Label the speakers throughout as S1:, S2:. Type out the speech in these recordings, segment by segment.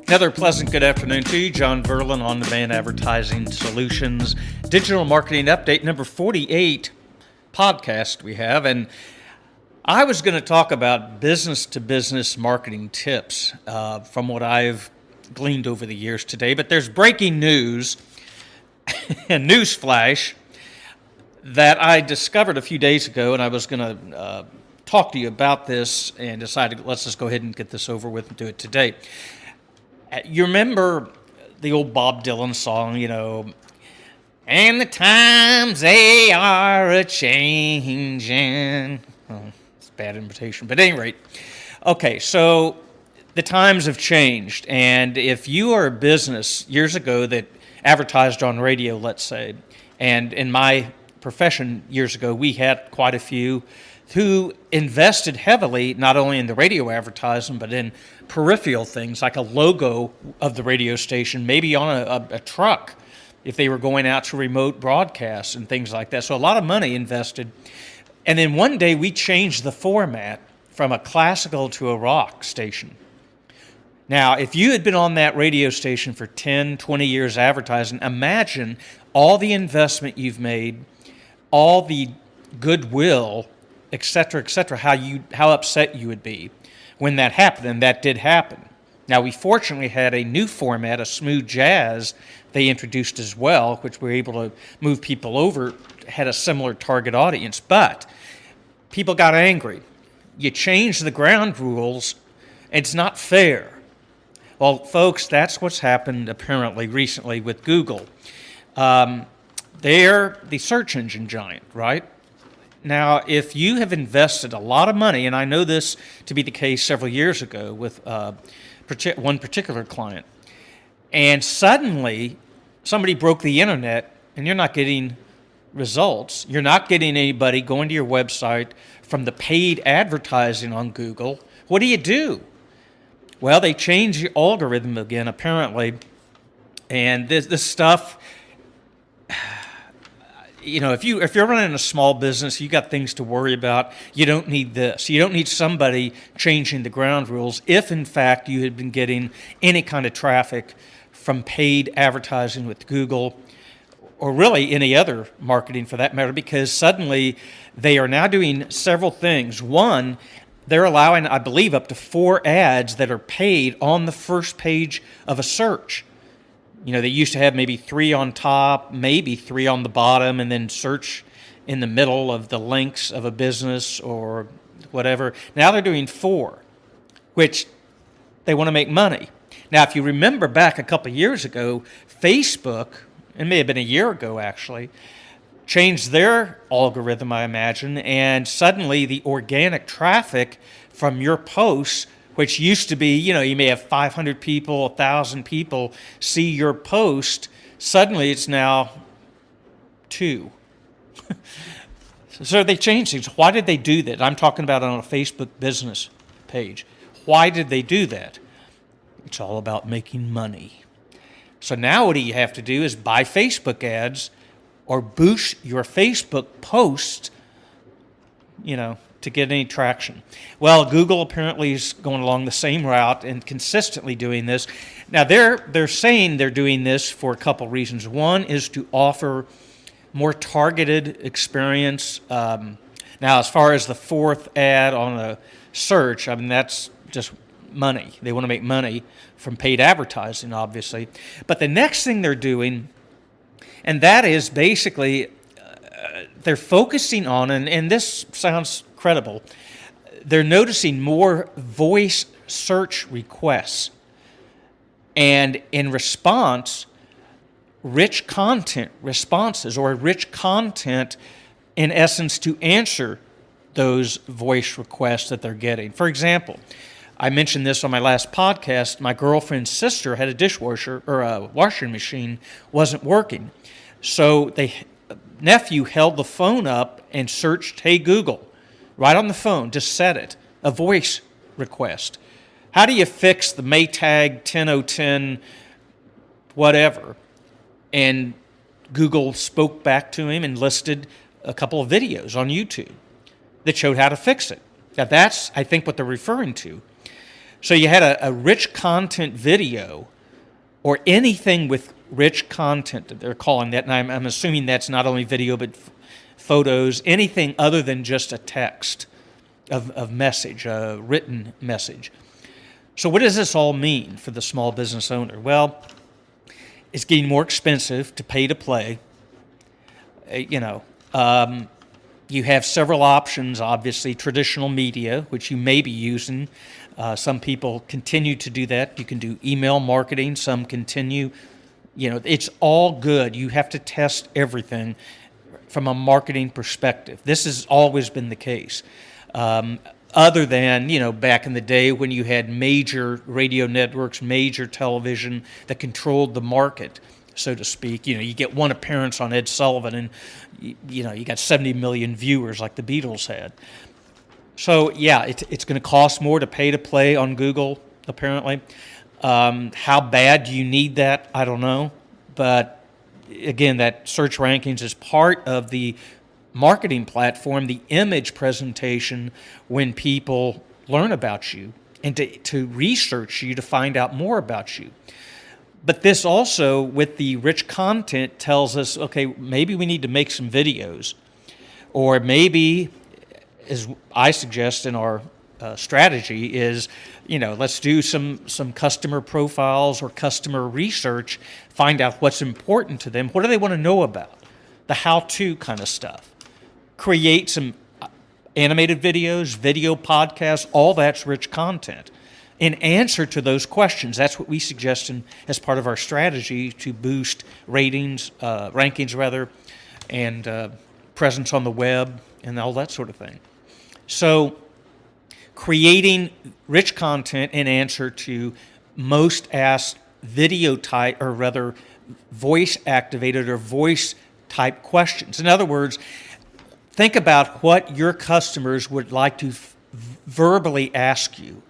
S1: Another pleasant good afternoon to you. John Verlin, On-Demand Advertising Solutions, Digital Marketing Update number 48 podcast we have. And I was going to talk about business-to-business marketing tips from what I've gleaned over the years today. But there's breaking news, and newsflash, that I discovered a few days ago, and I was going to talk to you about this and decided let's just go ahead and get this over with and do it today. You remember the old Bob Dylan song, and the times they are a-changing. Oh, it's a bad imitation, but at any rate. Okay, so the times have changed, and if you are a business years ago that advertised on radio, let's say, and in my profession years ago, we had quite a few who invested heavily not only in the radio advertising but in peripheral things like a logo of the radio station, maybe on a truck if they were going out to remote broadcasts and things like that. So a lot of money invested. And then one day we changed the format from a classical to a rock station. Now, if you had been on that radio station for 10, 20 years advertising, imagine all the investment you've made, all the goodwill, et cetera, how upset you would be when that happened, and that did happen. Now, we fortunately had a new format, a smooth jazz, they introduced as well, which we were able to move people over, had a similar target audience, but people got angry. You changed the ground rules, it's not fair. Well, folks, that's what's happened apparently recently with Google. They're the search engine giant, right? Now, if you have invested a lot of money, and I know this to be the case several years ago with one particular client, and suddenly somebody broke the internet and you're not getting results, you're not getting anybody going to your website from the paid advertising on Google, what do? Well, they changed the algorithm again, apparently, and this stuff... if you're running a small business, you got things to worry about. You don't need this. You don't need somebody changing the ground rules if, in fact, you had been getting any kind of traffic from paid advertising with Google or really any other marketing for that matter, because suddenly they are now doing several things. One, they're allowing, I believe, up to 4 ads that are paid on the first page of a search. They used to have maybe 3 on top, maybe 3 on the bottom, and then search in the middle of the links of a business or whatever. Now they're doing 4, which they want to make money. Now, if you remember back a couple of years ago, Facebook, it may have been a year ago actually, changed their algorithm, I imagine, and suddenly the organic traffic from your posts, which used to be, you may have 500 people, 1,000 people see your post. Suddenly it's now 2. So they changed things. Why did they do that? I'm talking about on a Facebook business page. Why did they do that? It's all about making money. So now what you have to do is buy Facebook ads or boost your Facebook posts, to get any traction. Well, Google apparently is going along the same route and consistently doing this. Now, they're saying they're doing this for a couple reasons. One is to offer more targeted experience. Now, as far as the 4th ad on a search, that's just money. They want to make money from paid advertising, obviously. But the next thing they're doing, and that is basically they're focusing on, and this sounds credible, they're noticing more voice search requests. And in response, rich content responses, or rich content, in essence, to answer those voice requests that they're getting. For example, I mentioned this on my last podcast. My girlfriend's sister had a dishwasher, or a washing machine wasn't working. So nephew held the phone up and searched, "Hey Google," right on the phone, just said it, a voice request. How do you fix the Maytag 10010 whatever? And Google spoke back to him and listed a couple of videos on YouTube that showed how to fix it. Now that's, I think, what they're referring to. So you had a rich content video or anything with rich content that they're calling that. And I'm assuming that's not only video, but photos, anything other than just a text of message, a written message. So what does this all mean for the small business owner? Well, it's getting more expensive to pay to play. You have several options, obviously. Traditional media, which you may be using. Some people continue to do that. You can do email marketing. Some continue. It's all good. You have to test everything from a marketing perspective. This has always been the case. Other than, back in the day when you had major radio networks, major television that controlled the market, so to speak. You get one appearance on Ed Sullivan and, you got 70 million viewers like the Beatles had. So, yeah, it's going to cost more to pay to play on Google, apparently. How bad do you need that? I don't know. But, again, that search rankings is part of the marketing platform, the image presentation when people learn about you and to research you to find out more about you. But this also, with the rich content, tells us, okay, maybe we need to make some videos. Or maybe, as I suggest in our strategy, is, let's do some customer profiles or customer research, find out what's important to them. What do they want to know about? The how-to kind of stuff. Create some animated videos, video podcasts, all that's rich content. In answer to those questions, that's what we suggest as part of our strategy to boost rankings, and presence on the web and all that sort of thing. So creating rich content in answer to most asked video type, or rather voice activated or voice type questions. In other words, think about what your customers would like to verbally ask you,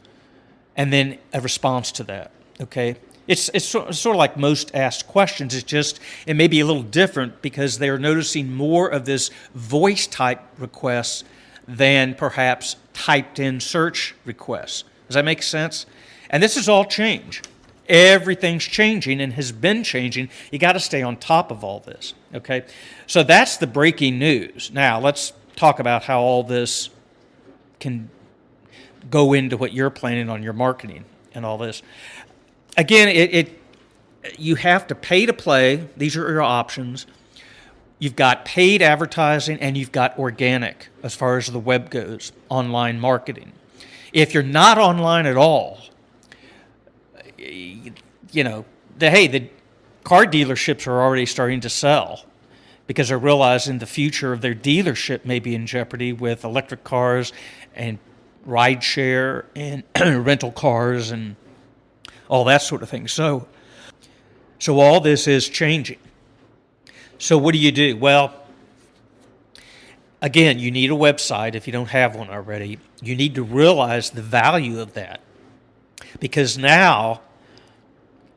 S1: and then a response to that, okay? It's sort of like most asked questions. It may be a little different because they're noticing more of this voice type requests than perhaps typed in search requests. Does that make sense? And this is all change. Everything's changing and has been changing. You got to stay on top of all this, okay? So that's the breaking news. Now, let's talk about how all this can go into what you're planning on your marketing and all this. Again, you have to pay to play. These are your options. You've got paid advertising and you've got organic as far as the web goes, online marketing. If you're not online at all, the car dealerships are already starting to sell because they're realizing the future of their dealership may be in jeopardy with electric cars and ride share and rental cars and all that sort of thing. So all this is changing. So what do you do? Well, again, you need a website if you don't have one already. You need to realize the value of that because now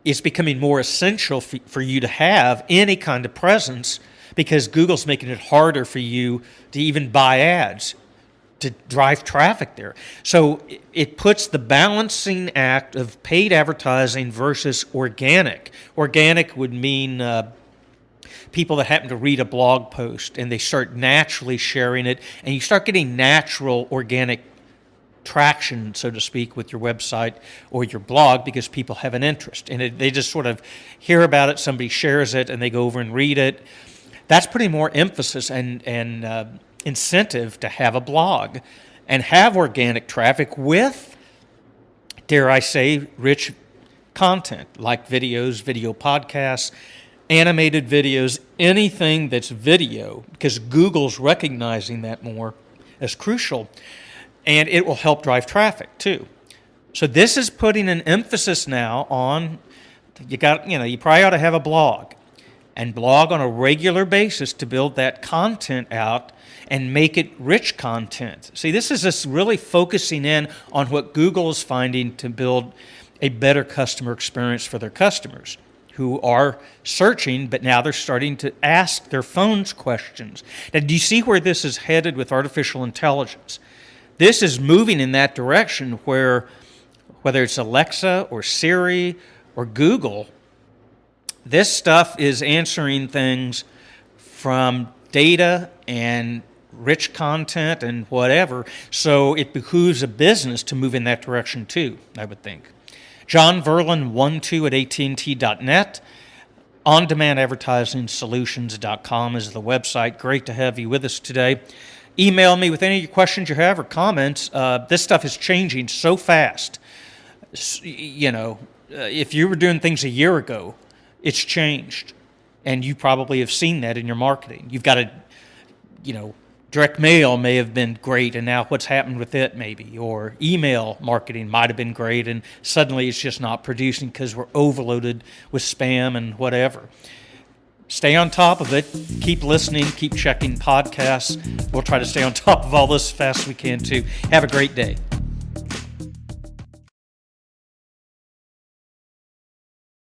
S1: it's becoming more essential for you to have any kind of presence because Google's making it harder for you to even buy ads, to drive traffic there. So it puts the balancing act of paid advertising versus organic. Organic would mean people that happen to read a blog post and they start naturally sharing it, and you start getting natural organic traction, so to speak, with your website or your blog because people have an interest. And they just sort of hear about it, somebody shares it, and they go over and read it. That's putting more emphasis and incentive to have a blog and have organic traffic with, dare I say, rich content like videos, video podcasts, animated videos, anything that's video, because Google's recognizing that more as crucial, and it will help drive traffic too. So this is putting an emphasis now on, you probably ought to have a blog and blog on a regular basis to build that content out and make it rich content. See, this is just really focusing in on what Google is finding to build a better customer experience for their customers who are searching, but now they're starting to ask their phones questions. Now, do you see where this is headed with artificial intelligence? This is moving in that direction where whether it's Alexa or Siri or Google, this stuff is answering things from data and rich content and whatever. So it behooves a business to move in that direction too, I would think. John Verlin 12 at AT&T.net. OnDemandAdvertisingSolutions.com is the website. Great to have you with us today. Email me with any of your questions you have or comments. This stuff is changing so fast. If you were doing things a year ago, it's changed. And you probably have seen that in your marketing. You've got to, direct mail may have been great, and now what's happened with it maybe, or email marketing might have been great, and suddenly it's just not producing because we're overloaded with spam and whatever. Stay on top of it. Keep listening. Keep checking podcasts. We'll try to stay on top of all this as fast as we can too. Have a great day.